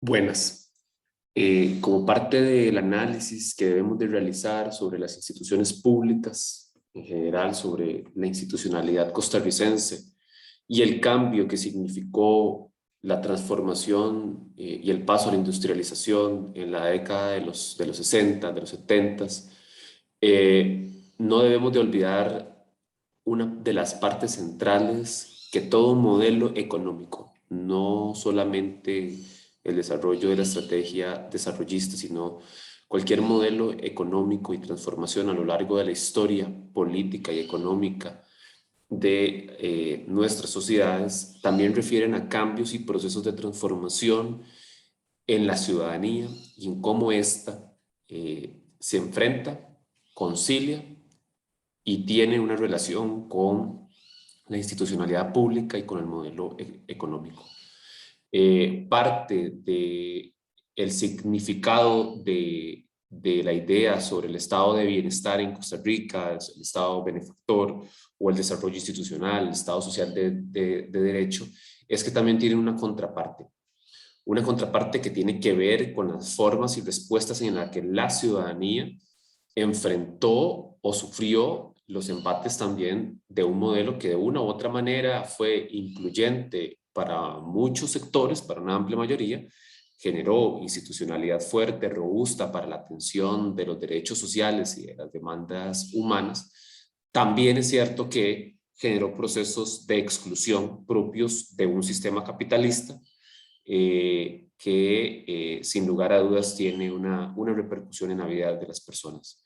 Buenas. Como parte del análisis que debemos de realizar sobre las instituciones públicas, en general sobre la institucionalidad costarricense y el cambio que significó la transformación y el paso a la industrialización en la década de los 60, de los 70, no debemos de olvidar una de las partes centrales que todo modelo económico, no solamente el desarrollo de la estrategia desarrollista, sino cualquier modelo económico y transformación a lo largo de la historia política y económica de nuestras sociedades, también refieren a cambios y procesos de transformación en la ciudadanía y en cómo ésta se enfrenta, concilia y tiene una relación con la institucionalidad pública y con el modelo económico. Parte de el significado de la idea sobre el estado de bienestar en Costa Rica, el estado benefactor o el desarrollo institucional, el estado social de derecho, es que también tiene una contraparte que tiene que ver con las formas y respuestas en las que la ciudadanía enfrentó o sufrió los embates también de un modelo que de una u otra manera fue incluyente para muchos sectores, para una amplia mayoría, generó institucionalidad fuerte, robusta para la atención de los derechos sociales y de las demandas humanas. También es cierto que generó procesos de exclusión propios de un sistema capitalista que sin lugar a dudas tiene una repercusión en la vida de las personas.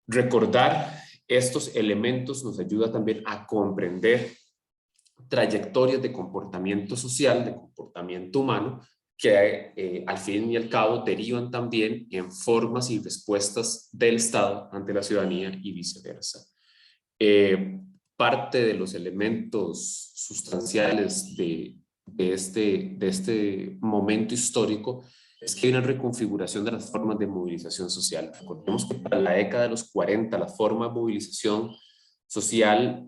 Recordar estos elementos nos ayuda también a comprender trayectorias de comportamiento social, de comportamiento humano, que al fin y al cabo derivan también en formas y respuestas del Estado ante la ciudadanía y viceversa. Eh, Parte de los elementos sustanciales de este momento histórico es que hay una reconfiguración de las formas de movilización social. Recordemos que para la década de los 40 la forma de movilización social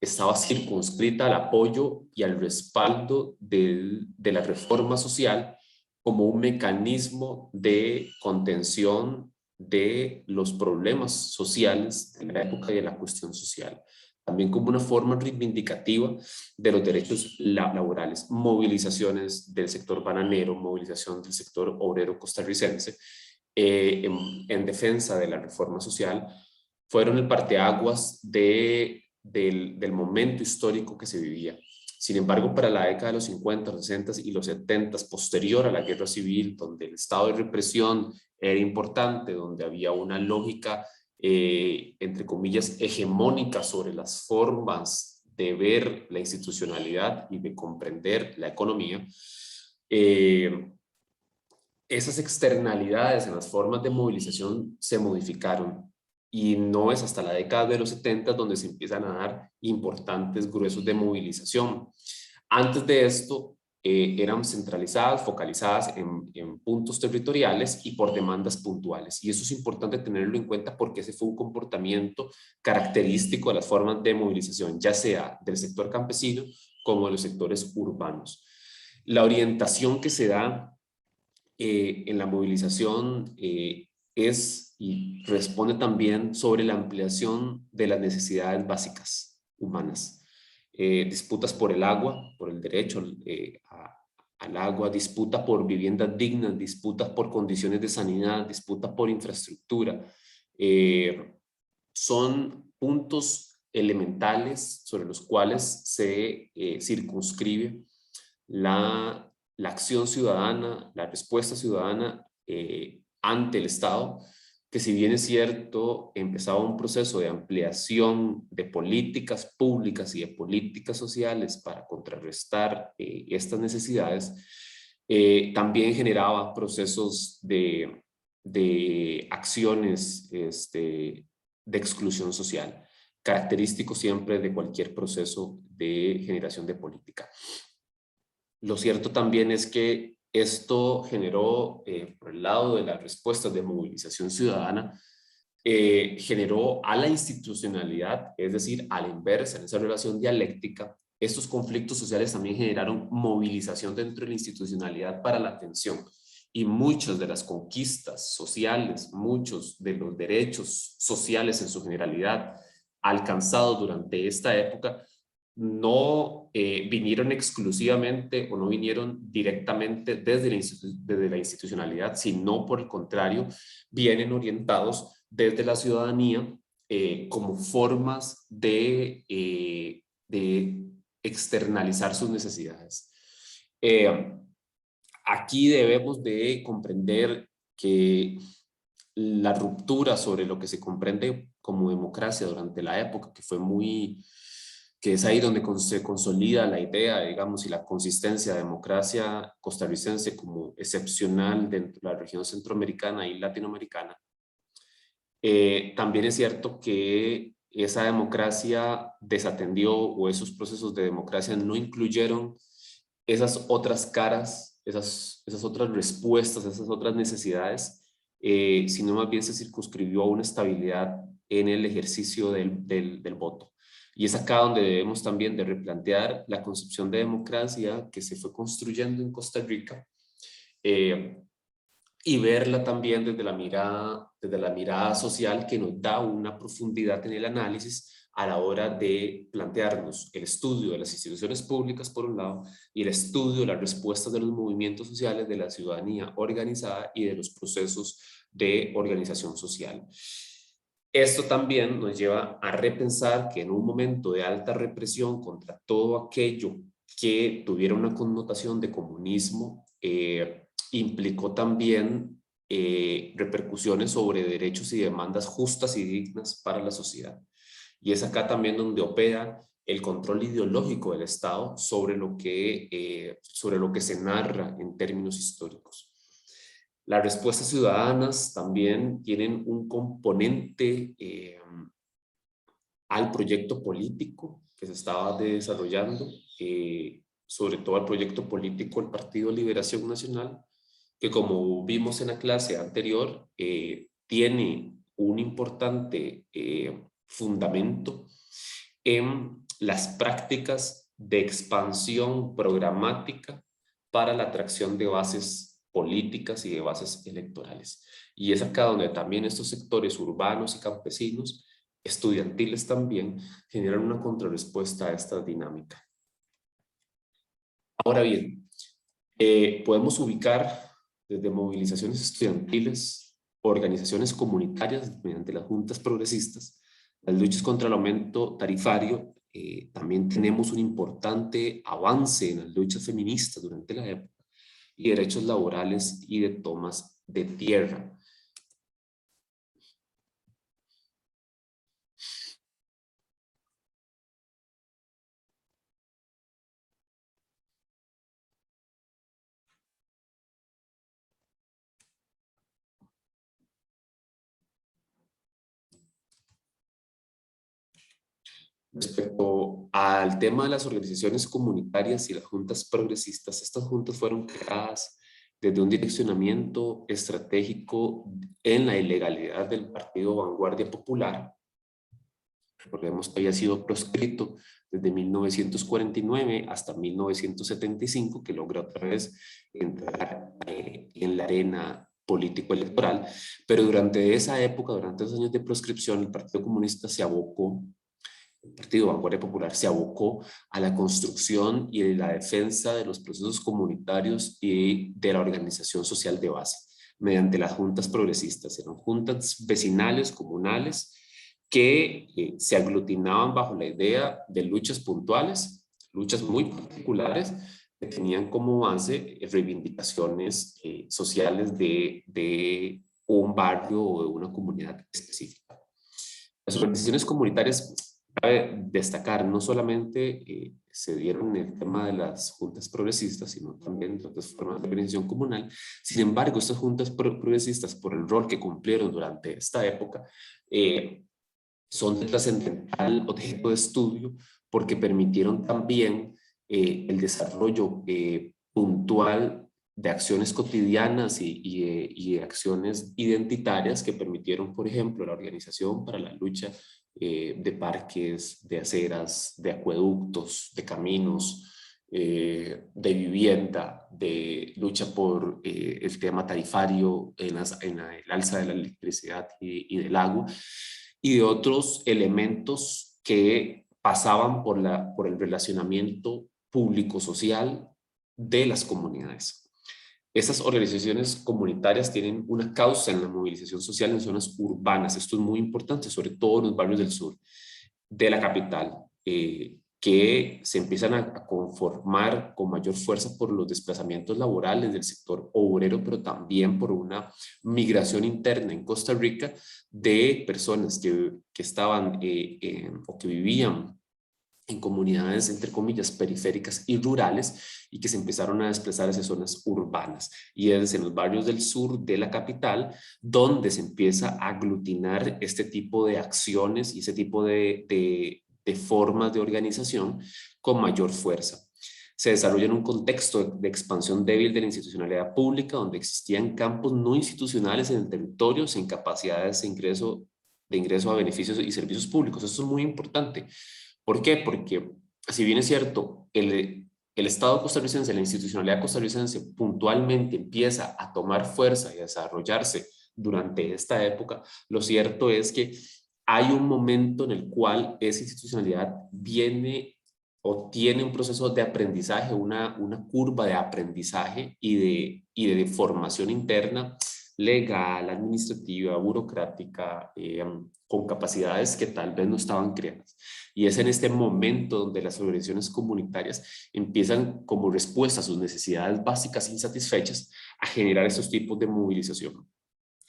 estaba circunscrita al apoyo y al respaldo de la reforma social como un mecanismo de contención de los problemas sociales de la época y de la cuestión social, también como una forma reivindicativa de los derechos laborales, movilizaciones del sector bananero, movilización del sector obrero costarricense en defensa de la reforma social, fueron el parteaguas del momento histórico que se vivía. Sin embargo, para la década de los 50, los 60 y los 70, posterior a la guerra civil, donde el estado de represión era importante, donde había una lógica, entre comillas, hegemónica sobre las formas de ver la institucionalidad y de comprender la economía, esas externalidades en las formas de movilización se modificaron y no es hasta la década de los 70 donde se empiezan a dar importantes gruesos de movilización. Antes de esto eran centralizadas, focalizadas en puntos territoriales y por demandas puntuales. Y eso es importante tenerlo en cuenta porque ese fue un comportamiento característico de las formas de movilización, ya sea del sector campesino como de los sectores urbanos. La orientación que se da en la movilización es y responde también sobre la ampliación de las necesidades básicas humanas. Disputas por el agua, por el derecho al agua, disputa por viviendas dignas, disputas por condiciones de sanidad, disputa por infraestructura. Son puntos elementales sobre los cuales se circunscribe la acción ciudadana, la respuesta ciudadana ante el Estado, que si bien es cierto, empezaba un proceso de ampliación de políticas públicas y de políticas sociales para contrarrestar estas necesidades, también generaba procesos de acciones de exclusión social, característico siempre de cualquier proceso de generación de política. Lo cierto también es que esto generó, por el lado de las respuestas de movilización ciudadana, generó a la institucionalidad, es decir, a la inversa, en esa relación dialéctica, estos conflictos sociales también generaron movilización dentro de la institucionalidad para la atención. Y muchas de las conquistas sociales, muchos de los derechos sociales en su generalidad alcanzados durante esta época no vinieron exclusivamente o no vinieron directamente desde la institucionalidad, sino por el contrario, vienen orientados desde la ciudadanía como formas de externalizar sus necesidades. Aquí debemos de comprender que la ruptura sobre lo que se comprende como democracia durante la época, que es ahí donde se consolida la idea, digamos, y la consistencia de democracia costarricense como excepcional dentro de la región centroamericana y latinoamericana. También es cierto que esa democracia desatendió, o esos procesos de democracia no incluyeron esas otras caras, esas otras respuestas, esas otras necesidades, sino más bien se circunscribió a una estabilidad en el ejercicio del voto. Y es acá donde debemos también de replantear la concepción de democracia que se fue construyendo en Costa Rica, y verla también desde la mirada social, que nos da una profundidad en el análisis a la hora de plantearnos el estudio de las instituciones públicas por un lado, y el estudio de las respuestas de los movimientos sociales, de la ciudadanía organizada y de los procesos de organización social. Esto también nos lleva a repensar que en un momento de alta represión contra todo aquello que tuviera una connotación de comunismo, implicó también repercusiones sobre derechos y demandas justas y dignas para la sociedad. Y es acá también donde opera el control ideológico del Estado sobre lo que se narra en términos históricos. Las respuestas ciudadanas también tienen un componente al proyecto político que se estaba desarrollando, sobre todo al proyecto político del Partido Liberación Nacional, que como vimos en la clase anterior, tiene un importante fundamento en las prácticas de expansión programática para la atracción de bases políticas y de bases electorales. Y es acá donde también estos sectores urbanos y campesinos, estudiantiles también, generan una contrarrespuesta a esta dinámica. Ahora bien, podemos ubicar desde movilizaciones estudiantiles, organizaciones comunitarias mediante las juntas progresistas, las luchas contra el aumento tarifario. También tenemos un importante avance en las luchas feministas durante la época, y derechos laborales y de tomas de tierra. Respecto al tema de las organizaciones comunitarias y las juntas progresistas, estas juntas fueron creadas desde un direccionamiento estratégico en la ilegalidad del Partido Vanguardia Popular. Recordemos que había sido proscrito desde 1949 hasta 1975, que logra otra vez entrar en la arena político-electoral, pero durante esa época, durante esos años de proscripción, el Partido Comunista se abocó, el Partido Vanguardia Popular se abocó a la construcción y a la defensa de los procesos comunitarios y de la organización social de base, mediante las juntas progresistas. Eran juntas vecinales, comunales, que se aglutinaban bajo la idea de luchas puntuales, luchas muy particulares, que tenían como base reivindicaciones sociales de un barrio o de una comunidad específica. Las organizaciones comunitarias, cabe destacar, no solamente se dieron en el tema de las juntas progresistas, sino también de otras formas de organización comunal. Sin embargo, estas juntas progresistas, por el rol que cumplieron durante esta época, son de trascendental objeto de estudio, porque permitieron también el desarrollo puntual de acciones cotidianas y de acciones identitarias que permitieron, por ejemplo, la Organización para la Lucha de parques, de aceras, de acueductos, de caminos, de vivienda, de lucha por el tema tarifario en el alza de la electricidad y del agua, y de otros elementos que pasaban por el relacionamiento público-social de las comunidades. Esas organizaciones comunitarias tienen una causa en la movilización social en zonas urbanas. Esto es muy importante, sobre todo en los barrios del sur de la capital, que se empiezan a conformar con mayor fuerza por los desplazamientos laborales del sector obrero, pero también por una migración interna en Costa Rica de personas que estaban o que vivían en comunidades, entre comillas, periféricas y rurales, y que se empezaron a desplazar hacia zonas urbanas. Y es en los barrios del sur de la capital donde se empieza a aglutinar este tipo de acciones y ese tipo de formas de organización con mayor fuerza. Se desarrolla en un contexto de expansión débil de la institucionalidad pública, donde existían campos no institucionales en el territorio sin capacidades de ingreso a beneficios y servicios públicos. Esto es muy importante. ¿Por qué? Porque si bien es cierto, el Estado costarricense, la institucionalidad costarricense puntualmente empieza a tomar fuerza y a desarrollarse durante esta época, lo cierto es que hay un momento en el cual esa institucionalidad viene o tiene un proceso de aprendizaje, una curva de aprendizaje y de formación interna, legal, administrativa, burocrática, con capacidades que tal vez no estaban creadas. Y es en este momento donde las organizaciones comunitarias empiezan, como respuesta a sus necesidades básicas insatisfechas, a generar estos tipos de movilización.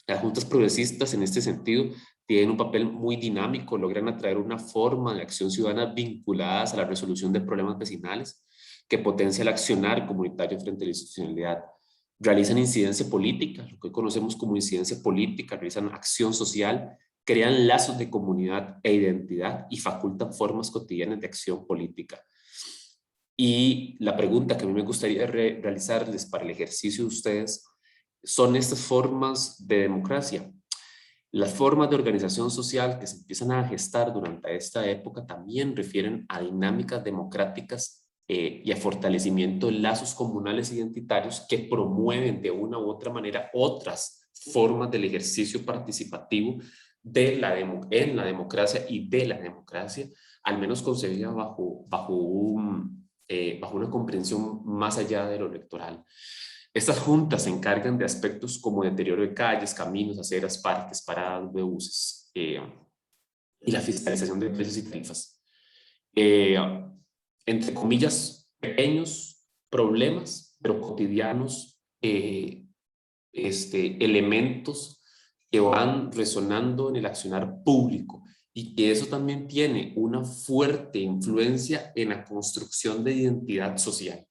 Las juntas progresistas en este sentido tienen un papel muy dinámico, logran atraer una forma de acción ciudadana vinculadas a la resolución de problemas vecinales que potencia el accionar comunitario frente a la institucionalidad. Realizan incidencia política, lo que hoy conocemos como incidencia política, realizan acción social, crean lazos de comunidad e identidad y facultan formas cotidianas de acción política. Y la pregunta que a mí me gustaría realizarles para el ejercicio de ustedes son estas formas de democracia. Las formas de organización social que se empiezan a gestar durante esta época también refieren a dinámicas democráticas y a fortalecimiento de lazos comunales identitarios que promueven de una u otra manera otras formas del ejercicio participativo en la democracia y de la democracia, al menos concebida bajo una comprensión más allá de lo electoral. Estas juntas se encargan de aspectos como deterioro de calles, caminos, aceras, parques, paradas de buses y la fiscalización de precios y tarifas. Eh, Entre comillas, pequeños problemas, pero cotidianos, elementos que van resonando en el accionar público y que eso también tiene una fuerte influencia en la construcción de identidad social.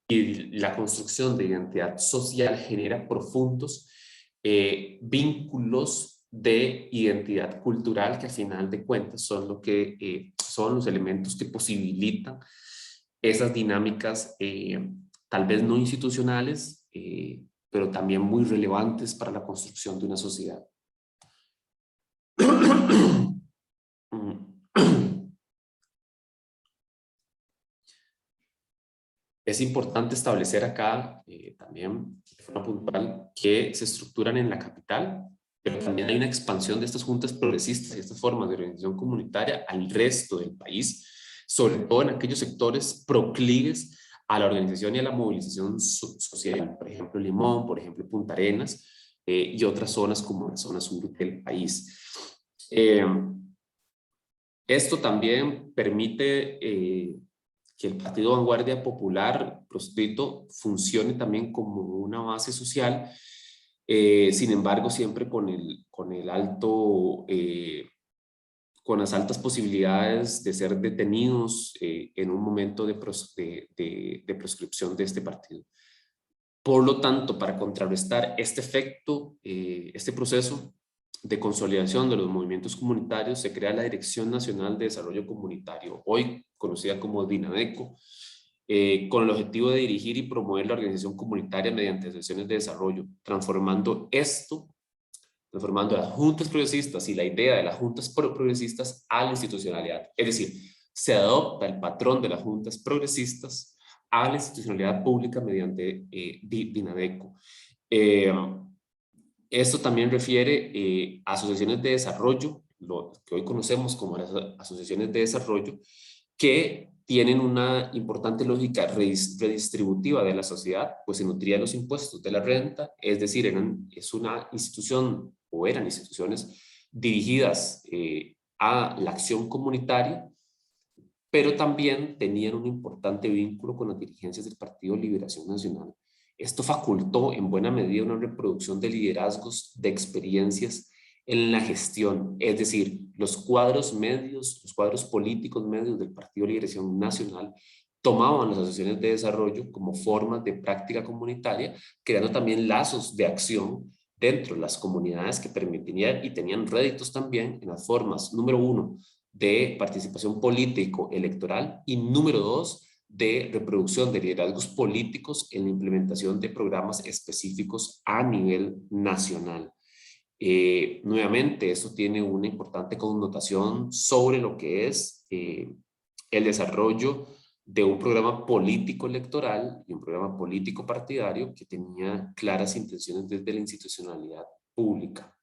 Y la construcción de identidad social genera profundos vínculos de identidad cultural que al final de cuentas son son los elementos que posibilitan esas dinámicas tal vez no institucionales, pero también muy relevantes para la construcción de una sociedad. Es importante establecer acá también de forma puntual que se estructuran en la capital, pero también hay una expansión de estas juntas progresistas y estas formas de organización comunitaria al resto del país, sobre todo en aquellos sectores proclives a la organización y a la movilización social, por ejemplo Limón, por ejemplo Punta Arenas y otras zonas como la zona sur del país. Esto también permite que el Partido Vanguardia Popular proscrito funcione también como una base social, sin embargo siempre con las altas posibilidades de ser detenidos en un momento de proscripción de este partido. Por lo tanto, para contrarrestar este efecto, este proceso de consolidación de los movimientos comunitarios, se crea la Dirección Nacional de Desarrollo Comunitario, hoy conocida como DINADECO, con el objetivo de dirigir y promover la organización comunitaria mediante sesiones de desarrollo, transformando transformando las juntas progresistas y la idea de las juntas progresistas a la institucionalidad. Es decir, se adopta el patrón de las juntas progresistas a la institucionalidad pública mediante Dinadeco. Esto también refiere a asociaciones de desarrollo, lo que hoy conocemos como las asociaciones de desarrollo, que tienen una importante lógica redistributiva de la sociedad, pues se nutría de los impuestos de la renta, es decir, es una institución o eran instituciones dirigidas a la acción comunitaria, pero también tenían un importante vínculo con las dirigencias del Partido de Liberación Nacional. Esto facultó en buena medida una reproducción de liderazgos, de experiencias en la gestión, es decir, los cuadros medios, los cuadros políticos medios del Partido de Liberación Nacional tomaban las asociaciones de desarrollo como formas de práctica comunitaria, creando también lazos de acción dentro de las comunidades que permitían y tenían réditos también en las formas, número uno, de participación político-electoral y número dos, de reproducción de liderazgos políticos en la implementación de programas específicos a nivel nacional. Nuevamente, esto tiene una importante connotación sobre lo que es el desarrollo de un programa político electoral y un programa político partidario que tenía claras intenciones desde la institucionalidad pública.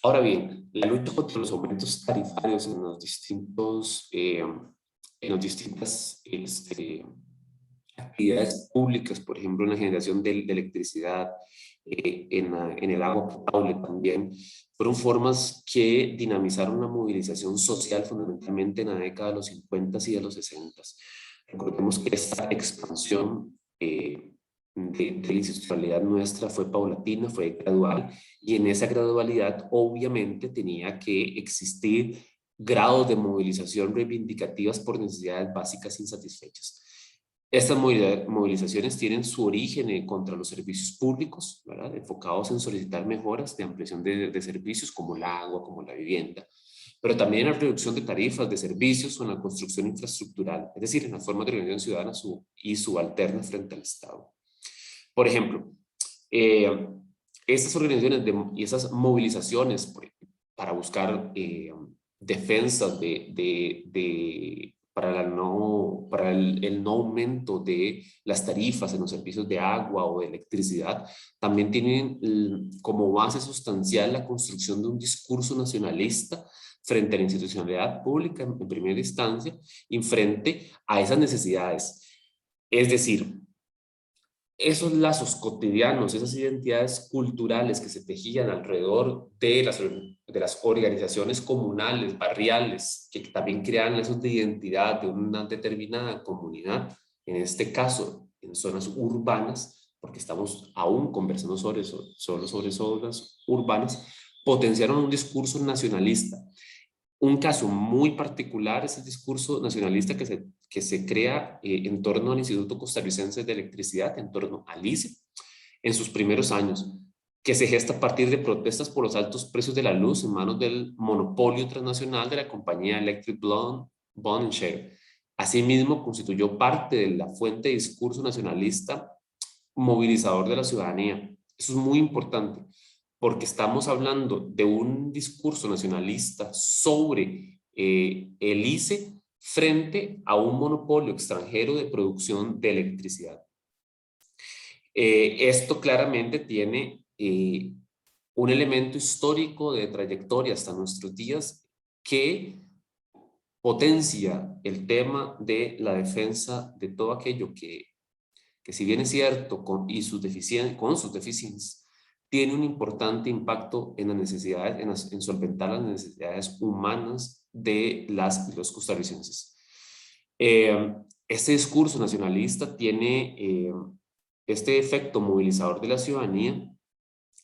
Ahora bien, la lucha contra los aumentos tarifarios en los distintos, en las distintas actividades públicas, por ejemplo, en la generación de electricidad, en el agua potable también, fueron formas que dinamizaron la movilización social fundamentalmente en la década de los 50 y de los 60. Recordemos que esta expansión de la institucionalidad nuestra fue paulatina, fue gradual, y en esa gradualidad obviamente tenía que existir grados de movilización reivindicativas por necesidades básicas insatisfechas. Estas movilizaciones tienen su origen contra los servicios públicos, ¿verdad? Enfocados en solicitar mejoras de ampliación de servicios como el agua, como la vivienda, pero también en la reducción de tarifas de servicios o en la construcción infraestructural, es decir, en la forma de organización ciudadana y subalterna frente al Estado. Por ejemplo, estas organizaciones y esas movilizaciones para buscar defensas para el no aumento de las tarifas en los servicios de agua o de electricidad, también tienen como base sustancial la construcción de un discurso nacionalista frente a la institucionalidad pública en primera instancia y frente a esas necesidades. Es decir, esos lazos cotidianos, esas identidades culturales que se tejían alrededor de las organizaciones comunales, barriales, que también crean lazos de identidad de una determinada comunidad, en este caso en zonas urbanas, porque estamos aún conversando solo sobre zonas urbanas, potenciaron un discurso nacionalista. Un caso muy particular es el discurso nacionalista que se crea en torno al Instituto Costarricense de Electricidad, en torno al ICE, en sus primeros años, que se gesta a partir de protestas por los altos precios de la luz en manos del monopolio transnacional de la compañía Electric Bond Share. Asimismo, constituyó parte de la fuente de discurso nacionalista movilizador de la ciudadanía. Eso es muy importante, porque estamos hablando de un discurso nacionalista sobre el ICE frente a un monopolio extranjero de producción de electricidad. Esto claramente tiene un elemento histórico de trayectoria hasta nuestros días que potencia el tema de la defensa de todo aquello que si bien es cierto, con sus deficiencias, tiene un importante impacto en las necesidades, en solventar las necesidades humanas de las y los costarricenses. Este discurso nacionalista tiene este efecto movilizador de la ciudadanía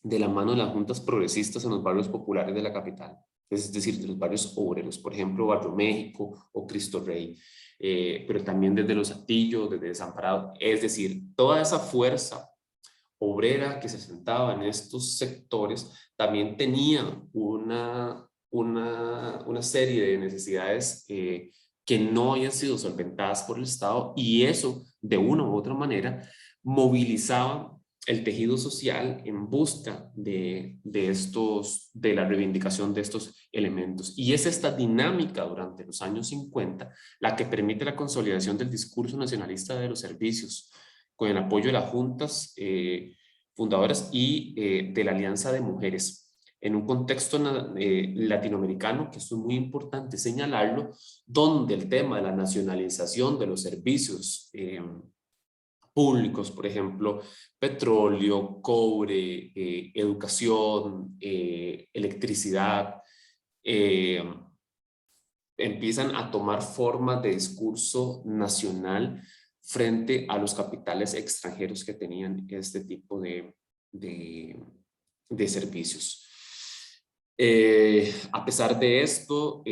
de la mano de las juntas progresistas en los barrios populares de la capital, es decir, de los barrios obreros, por ejemplo, Barrio México o Cristo Rey, pero también desde Los Atillos, desde Desamparado, es decir, toda esa fuerza obrera que se sentaba en estos sectores también tenía una serie de necesidades que no habían sido solventadas por el Estado, y eso, de una u otra manera, movilizaba el tejido social en busca de la reivindicación de estos elementos. Y es esta dinámica durante los años 50 la que permite la consolidación del discurso nacionalista de los servicios, con el apoyo de las juntas fundadoras y de la Alianza de Mujeres, en un contexto latinoamericano, que esto es muy importante señalarlo, donde el tema de la nacionalización de los servicios públicos, por ejemplo, petróleo, cobre, educación, electricidad, empiezan a tomar forma de discurso nacional frente a los capitales extranjeros que tenían este tipo de servicios. A pesar de esto,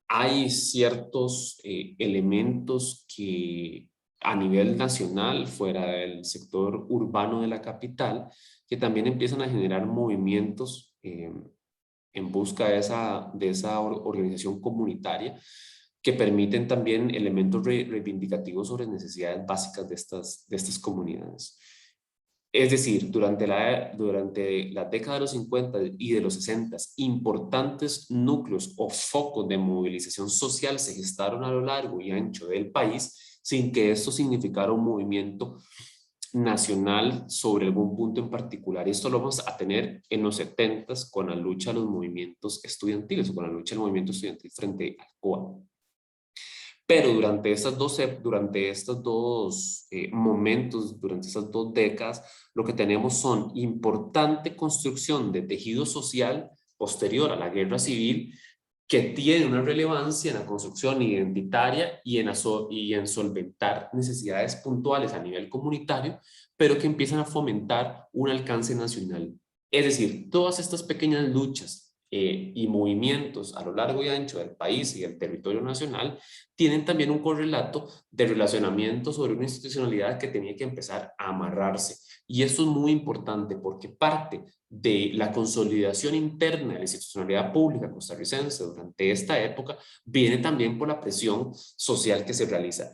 hay ciertos elementos que a nivel nacional, fuera del sector urbano de la capital, que también empiezan a generar movimientos en busca de esa organización comunitaria, que permiten también elementos reivindicativos sobre necesidades básicas de estas comunidades. Es decir, durante la década de los 50 y de los 60, importantes núcleos o focos de movilización social se gestaron a lo largo y ancho del país, sin que esto significara un movimiento nacional sobre algún punto en particular. Y esto lo vamos a tener en los 70 con la lucha de los movimientos estudiantiles, o con la lucha del movimiento estudiantil frente al COA. Pero durante estos dos momentos, durante estas dos décadas, lo que tenemos son importante construcción de tejido social posterior a la guerra civil, que tiene una relevancia en la construcción identitaria y en solventar necesidades puntuales a nivel comunitario, pero que empiezan a fomentar un alcance nacional. Es decir, todas estas pequeñas luchas y movimientos a lo largo y ancho del país y del territorio nacional tienen también un correlato de relacionamiento sobre una institucionalidad que tenía que empezar a amarrarse. Y esto es muy importante porque parte de la consolidación interna de la institucionalidad pública costarricense durante esta época viene también por la presión social que se realiza.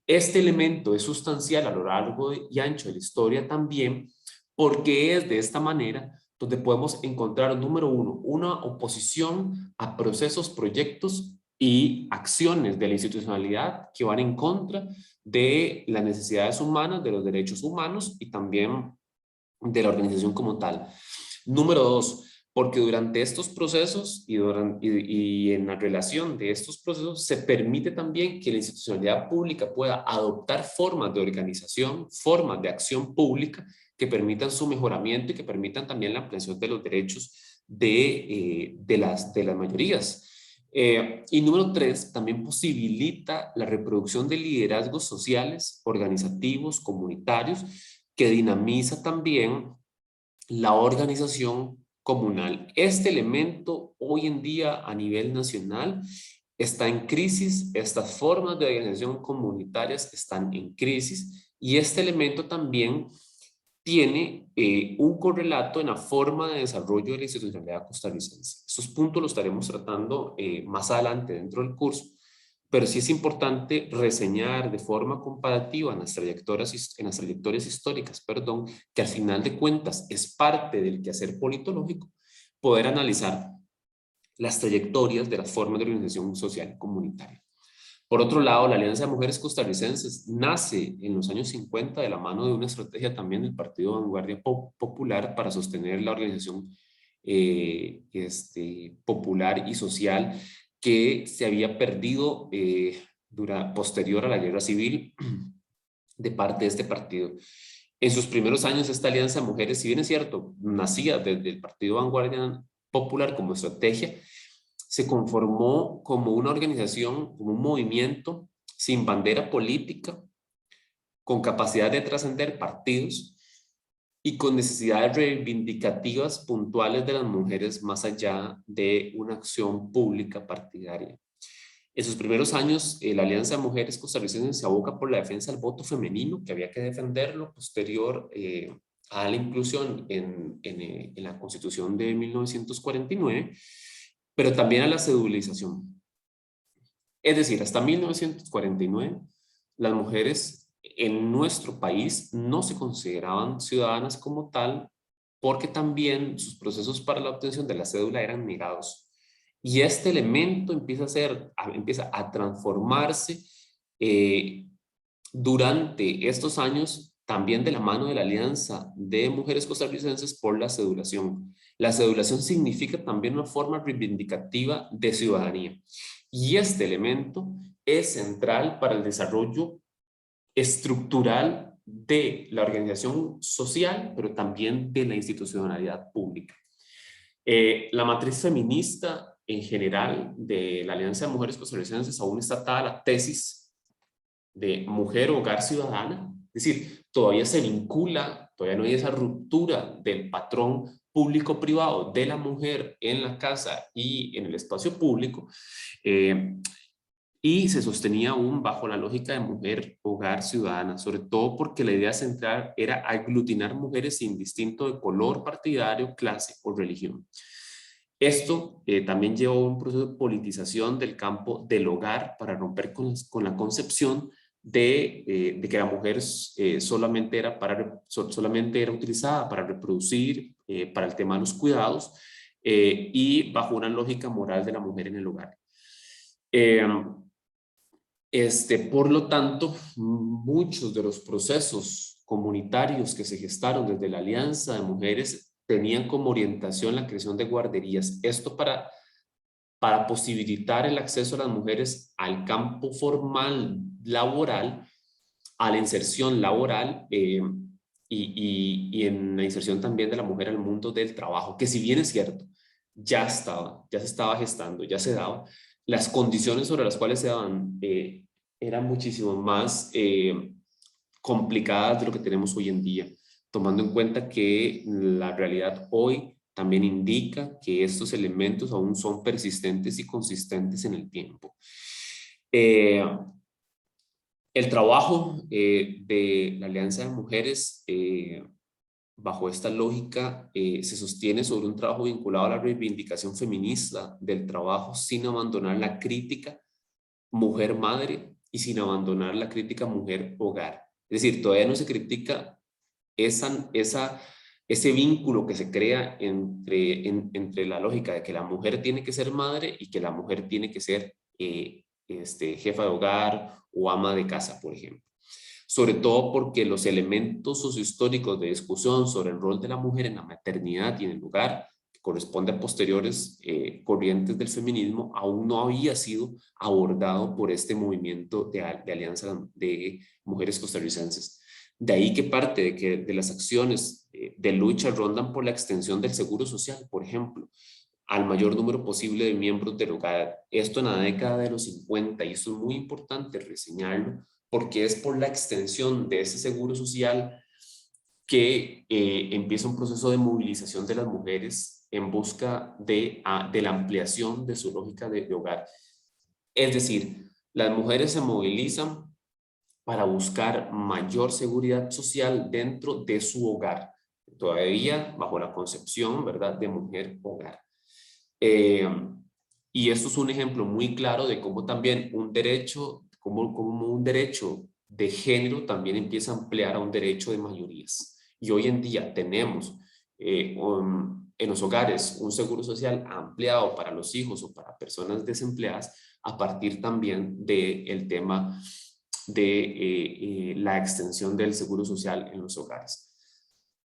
Este elemento es sustancial a lo largo y ancho de la historia también, porque es de esta manera donde podemos encontrar, número uno, una oposición a procesos, proyectos y acciones de la institucionalidad que van en contra de las necesidades humanas, de los derechos humanos y también de la organización como tal. Número dos, porque durante estos procesos y en la relación de estos procesos se permite también que la institucionalidad pública pueda adoptar formas de organización, formas de acción pública que permitan su mejoramiento y que permitan también la ampliación de los derechos de las mayorías. Y número tres, también posibilita la reproducción de liderazgos sociales, organizativos, comunitarios, que dinamiza también la organización comunal. Este elemento hoy en día a nivel nacional está en crisis, estas formas de organización comunitarias están en crisis, y este elemento también tiene un correlato en la forma de desarrollo de la institucionalidad costarricense. Estos puntos los estaremos tratando más adelante dentro del curso, pero sí es importante reseñar de forma comparativa en las trayectorias históricas, que al final de cuentas es parte del quehacer politológico, poder analizar las trayectorias de las formas de organización social comunitaria. Por otro lado, la Alianza de Mujeres Costarricenses nace en los años 50 de la mano de una estrategia también del Partido Vanguardia Popular para sostener la organización popular y social que se había perdido posterior a la guerra civil de parte de este partido. En sus primeros años, esta Alianza de Mujeres, si bien es cierto, nacía desde el Partido Vanguardia Popular como estrategia, se conformó como una organización, como un movimiento sin bandera política, con capacidad de trascender partidos y con necesidades reivindicativas puntuales de las mujeres más allá de una acción pública partidaria. En sus primeros años, la Alianza de Mujeres Costarricenses se aboca por la defensa del voto femenino, que había que defenderlo posterior a la inclusión en la Constitución de 1949, pero también a la cedulización. Es decir, hasta 1949, las mujeres en nuestro país no se consideraban ciudadanas como tal, porque también sus procesos para la obtención de la cédula eran negados. Y este elemento empieza a transformarse durante estos años, también de la mano de la Alianza de Mujeres Costarricenses por la cedulación. La cedulación significa también una forma reivindicativa de ciudadanía. Y este elemento es central para el desarrollo estructural de la organización social, pero también de la institucionalidad pública. La matriz feminista en general de la Alianza de Mujeres Costarricenses aún está atada a la tesis de mujer, hogar, ciudadana. Es decir, todavía se vincula, todavía no hay esa ruptura del patrón público-privado de la mujer en la casa y en el espacio público, y se sostenía aún bajo la lógica de mujer, hogar, ciudadana, sobre todo porque la idea central era aglutinar mujeres indistinto de color partidario, clase o religión. Esto también llevó a un proceso de politización del campo del hogar para romper con la concepción de que la mujer solamente era utilizada para reproducir, para el tema de los cuidados, y bajo una lógica moral de la mujer en el hogar. Por lo tanto, muchos de los procesos comunitarios que se gestaron desde la Alianza de Mujeres tenían como orientación la creación de guarderías. Esto para posibilitar el acceso a las mujeres al campo formal laboral, a la inserción laboral y en la inserción también de la mujer al mundo del trabajo, que si bien es cierto, ya se estaba gestando, ya se daba, las condiciones sobre las cuales se daban eran muchísimo más complicadas de lo que tenemos hoy en día, tomando en cuenta que la realidad hoy también indica que estos elementos aún son persistentes y consistentes en el tiempo. El trabajo de la Alianza de Mujeres bajo esta lógica se sostiene sobre un trabajo vinculado a la reivindicación feminista del trabajo sin abandonar la crítica mujer-madre y sin abandonar la crítica mujer-hogar. Es decir, todavía no se critica ese vínculo que se crea entre la lógica de que la mujer tiene que ser madre y que la mujer tiene que ser jefa de hogar o ama de casa, por ejemplo. Sobre todo porque los elementos sociohistóricos de discusión sobre el rol de la mujer en la maternidad y en el hogar, que corresponde a posteriores corrientes del feminismo, aún no había sido abordado por este movimiento de Alianza de Mujeres Costarricenses. De ahí que parte de las acciones de lucha rondan por la extensión del seguro social, por ejemplo, al mayor número posible de miembros del hogar. Esto en la década de los 50, y esto es muy importante reseñarlo, porque es por la extensión de ese seguro social que empieza un proceso de movilización de las mujeres en busca de la ampliación de su lógica de hogar. Es decir, las mujeres se movilizan para buscar mayor seguridad social dentro de su hogar, todavía bajo la concepción, ¿verdad?, de mujer-hogar. Y esto es un ejemplo muy claro de cómo también un derecho de género también empieza a ampliar a un derecho de mayorías. Y hoy en día tenemos en los hogares un seguro social ampliado para los hijos o para personas desempleadas a partir también del tema de la extensión del seguro social en los hogares.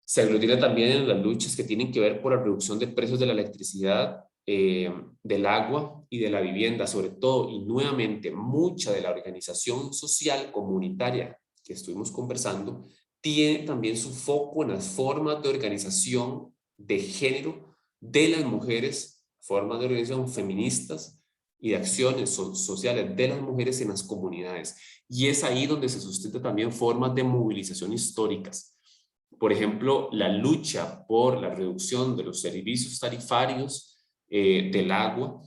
Se aglutina también en las luchas que tienen que ver por la reducción de precios de la electricidad, del agua y de la vivienda, sobre todo, y nuevamente mucha de la organización social comunitaria que estuvimos conversando tiene también su foco en las formas de organización de género de las mujeres, formas de organización feministas y de acciones sociales de las mujeres en las comunidades. Y es ahí donde se sustenta también formas de movilización históricas. Por ejemplo, la lucha por la reducción de los servicios tarifarios del agua,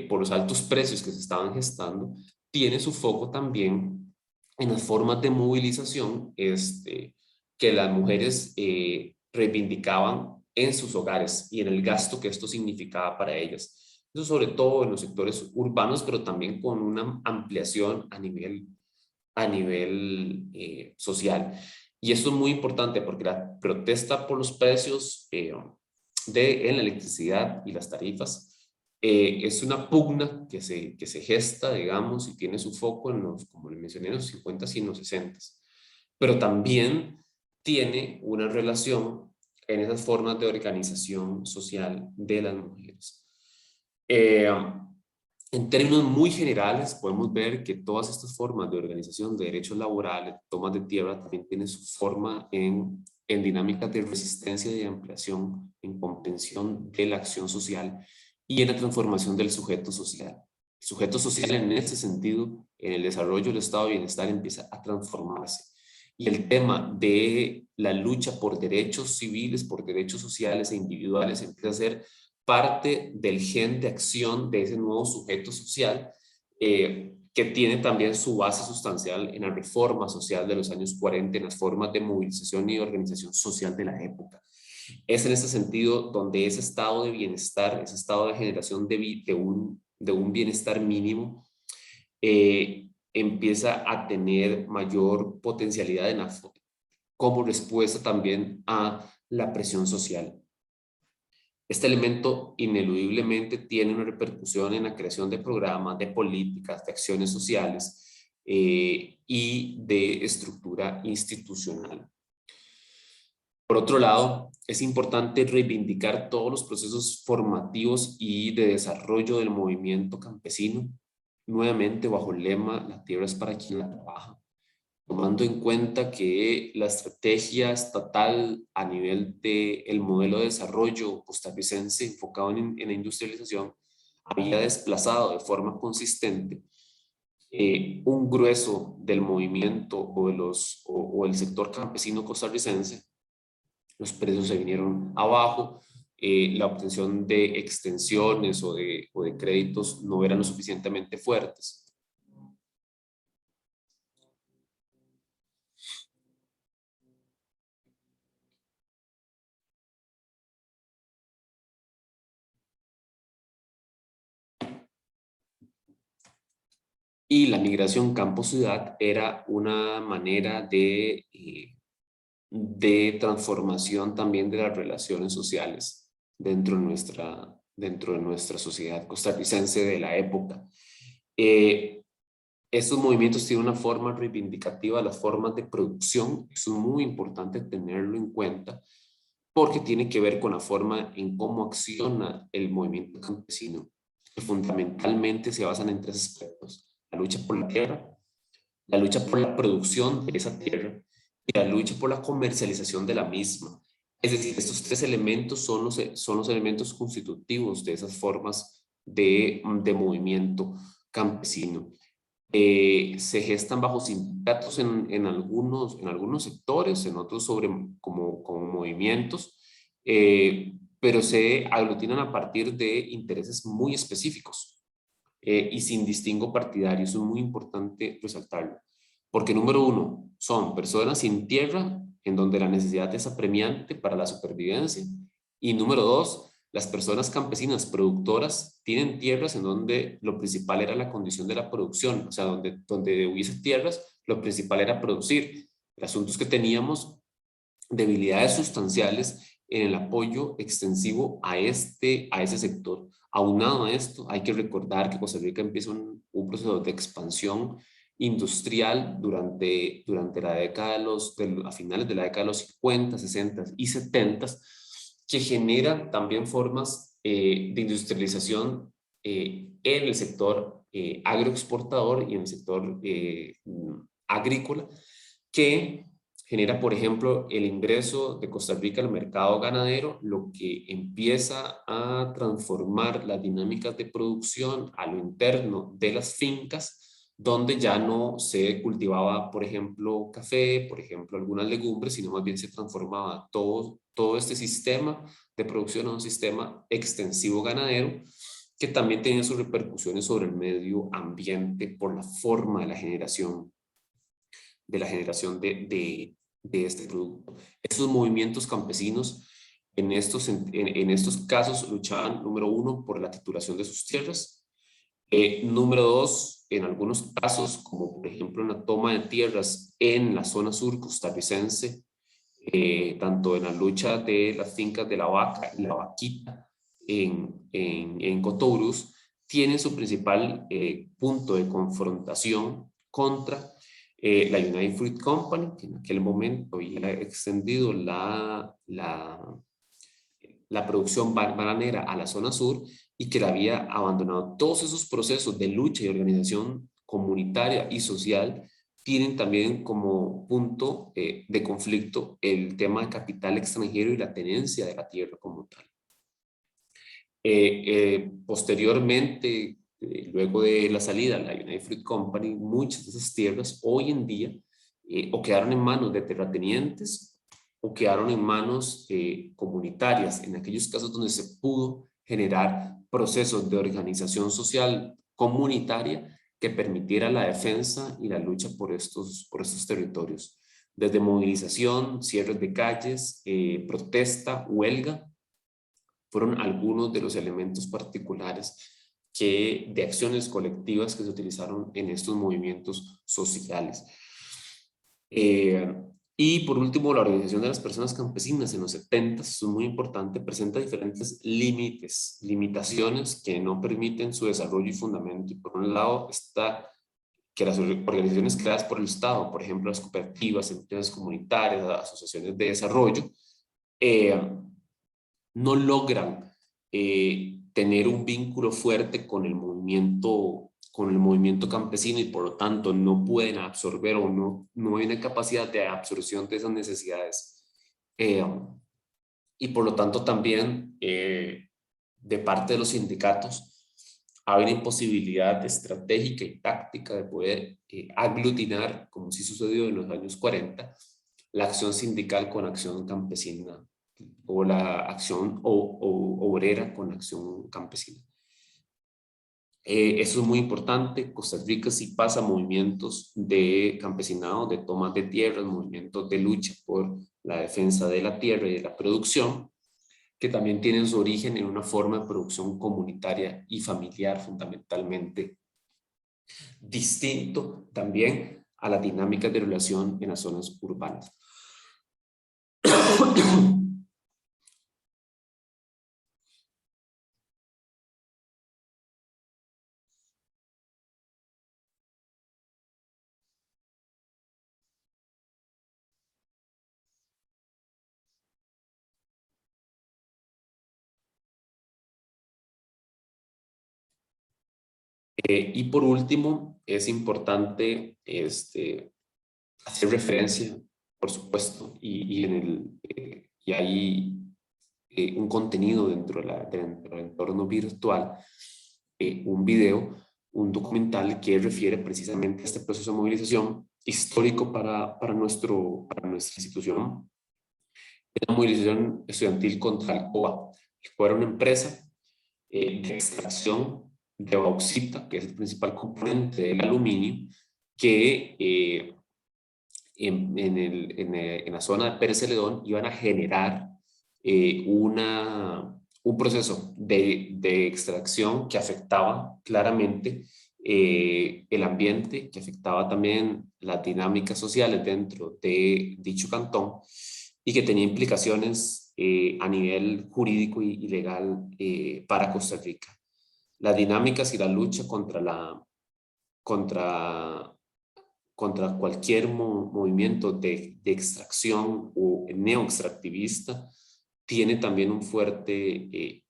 por los altos precios que se estaban gestando, tiene su foco también en las formas de movilización que las mujeres reivindicaban en sus hogares y en el gasto que esto significaba para ellas. Eso sobre todo en los sectores urbanos, pero también con una ampliación a nivel social. Y esto es muy importante porque la protesta por los precios en la electricidad y las tarifas es una pugna que se gesta, digamos, y tiene su foco en los, como le mencioné, en los 50s y en los 60s. Pero también tiene una relación en esas formas de organización social de las mujeres. Eh, en términos muy generales, podemos ver que todas estas formas de organización de derechos laborales, tomas de tierra, también tienen su forma en dinámicas de resistencia y de ampliación, en comprensión de la acción social y en la transformación del sujeto social. El sujeto social en ese sentido, en el desarrollo del estado de bienestar, empieza a transformarse. Y el tema de la lucha por derechos civiles, por derechos sociales e individuales empieza a ser parte del gen de acción de ese nuevo sujeto social que tiene también su base sustancial en la reforma social de los años 40, en las formas de movilización y organización social de la época. Es en ese sentido donde ese estado de bienestar, ese estado de generación de un bienestar mínimo, empieza a tener mayor potencialidad como respuesta también a la presión social. Este elemento ineludiblemente tiene una repercusión en la creación de programas, de políticas, de acciones sociales y de estructura institucional. Por otro lado, es importante reivindicar todos los procesos formativos y de desarrollo del movimiento campesino, nuevamente bajo el lema "La tierra es para quien la trabaja", tomando en cuenta que la estrategia estatal a nivel del modelo de desarrollo costarricense enfocado en la industrialización había desplazado de forma consistente un grueso del movimiento o el sector campesino costarricense. Los precios se vinieron abajo, la obtención de extensiones o de créditos no eran lo suficientemente fuertes. Y la migración campo-ciudad era una manera de transformación también de las relaciones sociales dentro de nuestra sociedad costarricense de la época. Estos movimientos tienen una forma reivindicativa, las formas de producción. Eso es muy importante tenerlo en cuenta porque tiene que ver con la forma en cómo acciona el movimiento campesino, que fundamentalmente se basan en tres aspectos: la lucha por la tierra, la lucha por la producción de esa tierra y la lucha por la comercialización de la misma. Es decir, estos tres elementos son los elementos constitutivos de esas formas de movimiento campesino. Se gestan bajo sindicatos en algunos sectores, en otros como movimientos, pero se aglutinan a partir de intereses muy específicos y sin distingo partidario. Eso es muy importante resaltarlo, porque número uno, son personas sin tierra en donde la necesidad es apremiante para la supervivencia, y número dos, las personas campesinas productoras tienen tierras en donde lo principal era la condición de la producción, o sea, donde hubiese tierras, lo principal era producir. El asunto es que teníamos debilidades sustanciales en el apoyo extensivo a ese sector. Aunado a esto, hay que recordar que Costa Rica empieza un proceso de expansión industrial durante la década a finales de la década de los 50, 60 y 70, que genera también formas de industrialización en el sector agroexportador y en el sector agrícola, que genera, por ejemplo, el ingreso de Costa Rica al mercado ganadero, lo que empieza a transformar las dinámicas de producción a lo interno de las fincas, donde ya no se cultivaba, por ejemplo, café, por ejemplo, algunas legumbres, sino más bien se transformaba todo este sistema de producción a un sistema extensivo ganadero, que también tenía sus repercusiones sobre el medio ambiente por la forma de la generación de este producto. Estos movimientos campesinos en estos casos luchaban, número uno, por la titulación de sus tierras, número dos, en algunos casos, como por ejemplo en la toma de tierras en la zona sur costarricense, tanto en la lucha de las fincas de la vaca y la vaquita en Cotobruz, tienen su principal punto de confrontación contra la United Fruit Company, que en aquel momento había extendido la producción bananera a la zona sur y que la había abandonado. Todos esos procesos de lucha y organización comunitaria y social tienen también como punto de conflicto el tema de capital extranjero y la tenencia de la tierra como tal. Posteriormente, luego de la salida de la United Fruit Company, muchas de esas tierras hoy en día o quedaron en manos de terratenientes o quedaron en manos comunitarias, en aquellos casos donde se pudo generar procesos de organización social comunitaria que permitiera la defensa y la lucha por estos territorios. Desde movilización, cierres de calles, protesta, huelga, fueron algunos de los elementos particulares de acciones colectivas que se utilizaron en estos movimientos sociales. Y por último, la organización de las personas campesinas en los 70, eso es muy importante, presenta diferentes limitaciones que no permiten su desarrollo y fundamento. Y por un lado está que las organizaciones creadas por el Estado, por ejemplo las cooperativas, empresas comunitarias, asociaciones de desarrollo, no logran tener un vínculo fuerte con el movimiento campesino y por lo tanto no pueden absorber o no hay una capacidad de absorción de esas necesidades. Y por lo tanto también de parte de los sindicatos hay una imposibilidad estratégica y táctica de poder aglutinar, como sí sucedió en los años 40, la acción sindical con acción campesina o la acción obrera con acción campesina. Eso es muy importante. Costa Rica sí pasa movimientos de campesinado, de tomas de tierras, movimientos de lucha por la defensa de la tierra y de la producción, que también tienen su origen en una forma de producción comunitaria y familiar fundamentalmente, distinto también a las dinámicas de relación en las zonas urbanas. Y por último, es importante hacer referencia, por supuesto, y hay un contenido dentro del entorno virtual, un video, un documental que refiere precisamente a este proceso de movilización histórico para nuestra institución. Es la movilización estudiantil contra Alcoa. Alcoa era una empresa de extracción de bauxita, que es el principal componente del aluminio, que en la zona de Pérez Celedón iban a generar un proceso de extracción que afectaba claramente el ambiente, que afectaba también las dinámicas sociales dentro de dicho cantón y que tenía implicaciones a nivel jurídico y legal para Costa Rica. Las dinámicas y la lucha contra cualquier movimiento de extracción o neoextractivista tiene también una fuerte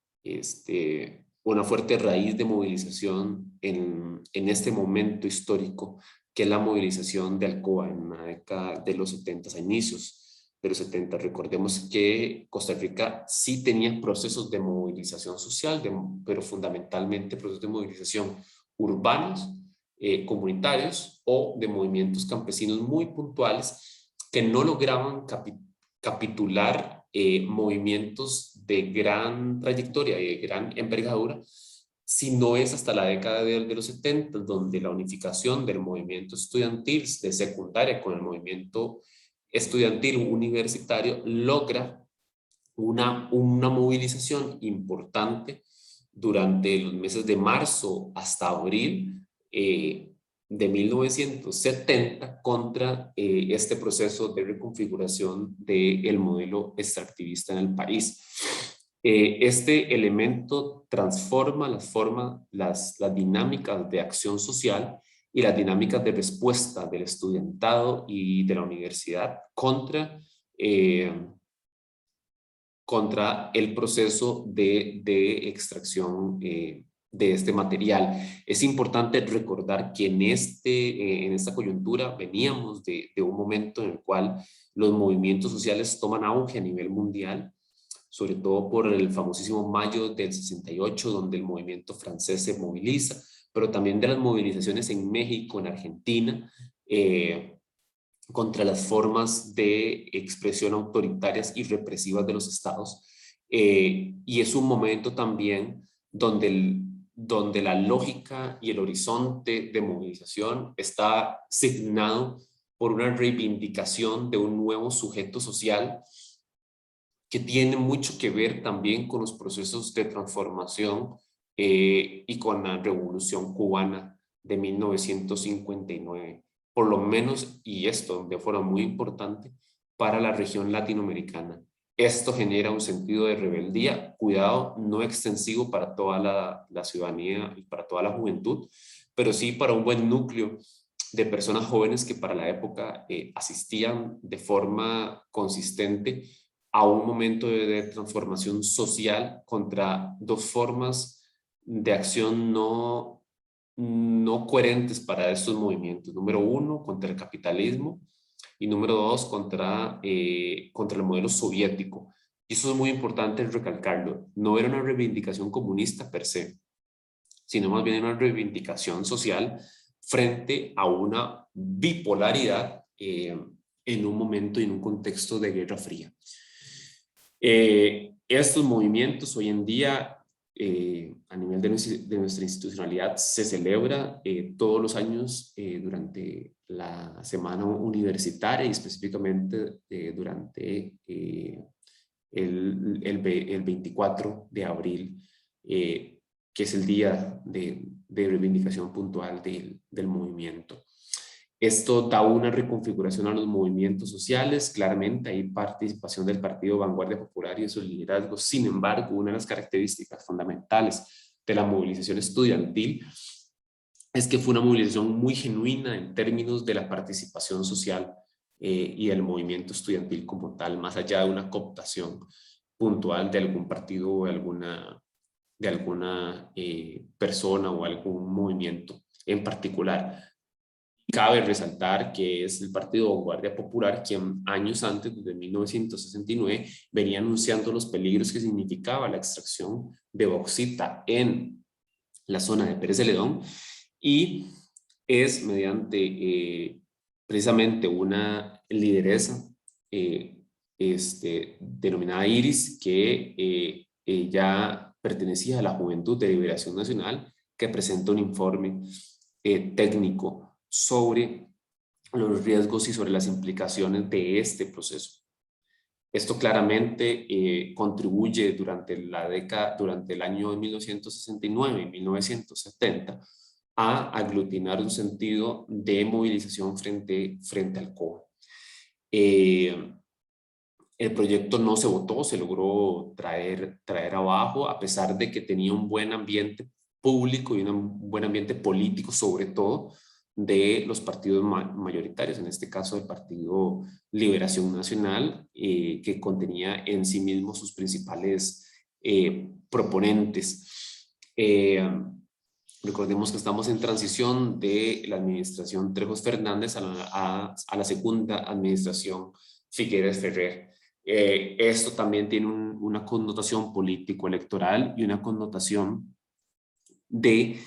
raíz de movilización en este momento histórico que es la movilización de Alcoa en la década de los 70, a inicios de los 70. Recordemos que Costa Rica sí tenía procesos de movilización social, pero fundamentalmente procesos de movilización urbanos, comunitarios o de movimientos campesinos muy puntuales que no lograban capitular movimientos de gran trayectoria y de gran envergadura, si no es hasta la década de los 70, donde la unificación del movimiento estudiantil de secundaria con el movimiento estudiantil universitario logra una movilización importante durante los meses de marzo hasta abril de 1970 contra este proceso de reconfiguración del modelo extractivista en el país. Este elemento transforma las dinámicas de acción social y las dinámicas de respuesta del estudiantado y de la universidad contra el proceso de extracción de este material. Es importante recordar que en esta coyuntura veníamos de un momento en el cual los movimientos sociales toman auge a nivel mundial, sobre todo por el famosísimo mayo del 68, donde el movimiento francés se moviliza, pero también de las movilizaciones en México, en Argentina, contra las formas de expresión autoritarias y represivas de los estados. Y es un momento también donde la lógica y el horizonte de movilización está signado por una reivindicación de un nuevo sujeto social que tiene mucho que ver también con los procesos de transformación y con la Revolución Cubana de 1959. Por lo menos, y esto de forma muy importante, para la región latinoamericana. Esto genera un sentido de rebeldía, cuidado, no extensivo para toda la ciudadanía y para toda la juventud, pero sí para un buen núcleo de personas jóvenes que para la época asistían de forma consistente a un momento de transformación social contra dos formas de acción no coherentes para estos movimientos. Número uno, contra el capitalismo, y número dos, contra el modelo soviético. Y eso es muy importante recalcarlo. No era una reivindicación comunista per se, sino más bien una reivindicación social frente a una bipolaridad en un momento y en un contexto de Guerra Fría. Estos movimientos hoy en día a nivel de nuestra institucionalidad se celebra todos los años durante la semana universitaria y específicamente durante el 24 de abril, que es el día de reivindicación puntual del movimiento. Esto da una reconfiguración a los movimientos sociales. Claramente hay participación del Partido Vanguardia Popular y de sus liderazgos. Sin embargo, una de las características fundamentales de la movilización estudiantil es que fue una movilización muy genuina en términos de la participación social y del movimiento estudiantil como tal, más allá de una cooptación puntual de algún partido o de alguna persona o algún movimiento en particular. Cabe resaltar que es el Partido Vanguardia Popular quien años antes, desde 1969, venía anunciando los peligros que significaba la extracción de bauxita en la zona de Pérez Celedón, y es mediante precisamente una lideresa denominada Iris, que ella pertenecía a la Juventud de Liberación Nacional, que presenta un informe técnico sobre los riesgos y sobre las implicaciones de este proceso. Esto claramente contribuye durante el año de 1969 y 1970 a aglutinar un sentido de movilización frente al COA. El proyecto no se votó, se logró traer abajo, a pesar de que tenía un buen ambiente público y un buen ambiente político, sobre todo de los partidos mayoritarios, en este caso el Partido Liberación Nacional, que contenía en sí mismo sus principales proponentes. Recordemos que estamos en transición de la administración Trejos Fernández a la segunda administración Figueres Ferrer. Esto también tiene una connotación político-electoral y una connotación de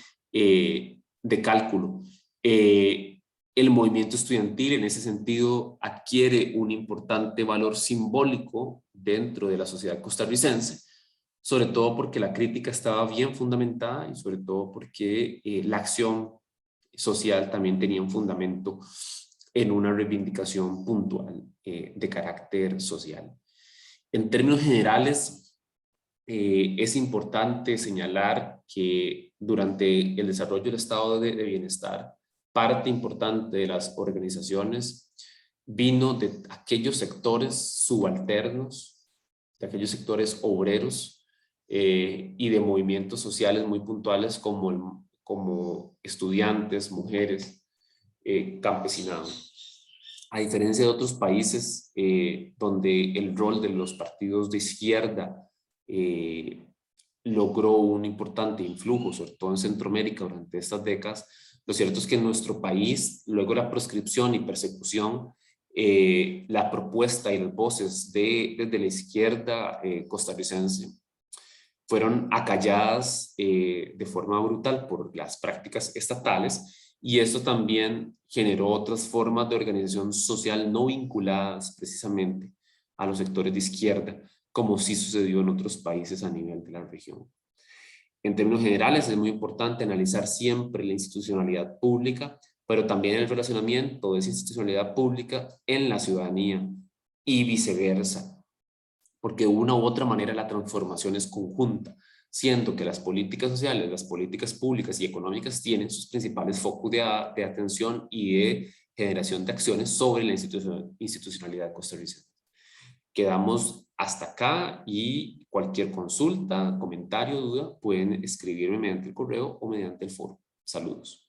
cálculo. El movimiento estudiantil en ese sentido adquiere un importante valor simbólico dentro de la sociedad costarricense, sobre todo porque la crítica estaba bien fundamentada y sobre todo porque la acción social también tenía un fundamento en una reivindicación puntual de carácter social. En términos generales, es importante señalar que durante el desarrollo del estado de bienestar, parte importante de las organizaciones vino de aquellos sectores subalternos, de aquellos sectores obreros y de movimientos sociales muy puntuales como estudiantes, mujeres, campesinado. A diferencia de otros países donde el rol de los partidos de izquierda logró un importante influjo, sobre todo en Centroamérica durante estas décadas, lo cierto es que en nuestro país, luego la proscripción y persecución, la propuesta y las voces desde la izquierda costarricense fueron acalladas de forma brutal por las prácticas estatales, y esto también generó otras formas de organización social no vinculadas precisamente a los sectores de izquierda, como sí sucedió en otros países a nivel de la región. En términos generales, es muy importante analizar siempre la institucionalidad pública, pero también el relacionamiento de esa institucionalidad pública en la ciudadanía y viceversa, porque de una u otra manera la transformación es conjunta, siendo que las políticas sociales, las políticas públicas y económicas tienen sus principales focos de atención y de generación de acciones sobre la institucionalidad costarricense. Quedamos hasta acá y cualquier consulta, comentario, duda, pueden escribirme mediante el correo o mediante el foro. Saludos.